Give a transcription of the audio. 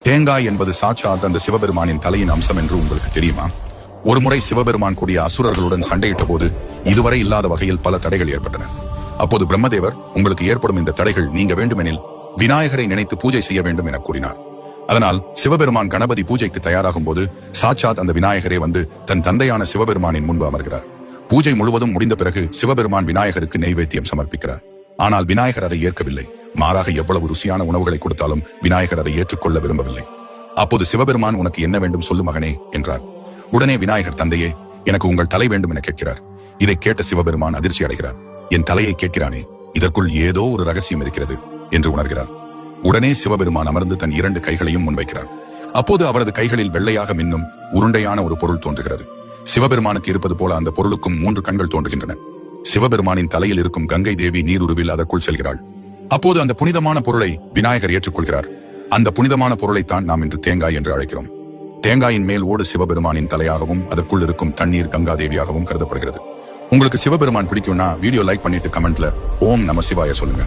தேங்காய் என்பது சாட்சாத் அந்த சிவபெருமானின் தலையின் அம்சம் என்று உங்களுக்கு தெரியுமா? ஒருமுறை சிவபெருமான் கூடிய அசுரர்களுடன் சண்டையிட்ட போது இதுவரை இல்லாத வகையில் பல தடைகள் ஏற்பட்டன. அப்போது பிரம்மதேவர், உங்களுக்கு ஏற்படும் இந்த தடைகள் நீங்க வேண்டுமெனில் விநாயகரை நினைத்து பூஜை செய்ய வேண்டும் என கூறினார். அதனால் சிவபெருமான் கணபதி பூஜைக்கு தயாராகும் போது சாட்சாத் அந்த விநாயகரே வந்து தன் தந்தையான சிவபெருமானின் முன்பு அமர்கிறார். பூஜை முழுவதும் முடிந்த பிறகு சிவபெருமான் விநாயகருக்கு நெய்வேத்தியம் சமர்ப்பிக்கிறார். ஆனால் விநாயகர் அதை ஏற்கவில்லை. மாறாக எவ்வளவு ருசியான உணவுகளை கொடுத்தாலும் விநாயகர் அதை ஏற்றுக்கொள்ள விரும்பவில்லை. அப்போது சிவபெருமான், உனக்கு என்ன வேண்டும் சொல்லு மகனே என்றார். உடனே விநாயகர், தந்தையே, எனக்கு உங்கள் தலை வேண்டும் என கேட்கிறார். இதை கேட்ட சிவபெருமான் அதிர்ச்சி அடைகிறார். என் தலையை கேட்கிறானே, இதற்குள் ஏதோ ஒரு ரகசியம் இருக்கிறது என்று உணர்கிறார். உடனே சிவபெருமான் அமர்ந்து தன் 2 கைகளையும் முன்வைக்கிறார். அப்போது அவரது கைகளில் வெள்ளையாக மின்னும் உருண்டையான ஒரு பொருள் தோன்றுகிறது. சிவபெருமானுக்கு இருப்பது போல அந்த பொருளுக்கும் 3 கண்கள் தோன்றுகின்றன. சிவபெருமானின் தலையில் இருக்கும் கங்கை தேவி நீருருவில் அதற்குள் செல்கிறாள். அப்போது அந்த புனிதமான பொருளை விநாயகர் ஏற்றுக்கொள்கிறார். அந்த புனிதமான பொருளைத்தான் நாம் இன்று தேங்காய் என்று அழைக்கிறோம். தேங்காயின் மேல் ஓடு சிவபெருமானின் தலையாகவும் அதற்குள் இருக்கும் தண்ணீர் கங்கா தேவியாகவும் கருதப்படுகிறது. உங்களுக்கு சிவபெருமான் பிடிக்கும்னா வீடியோ லைக் பண்ணிட்டு கமெண்ட்ல ஓம் நம சிவாய சொல்லுங்க.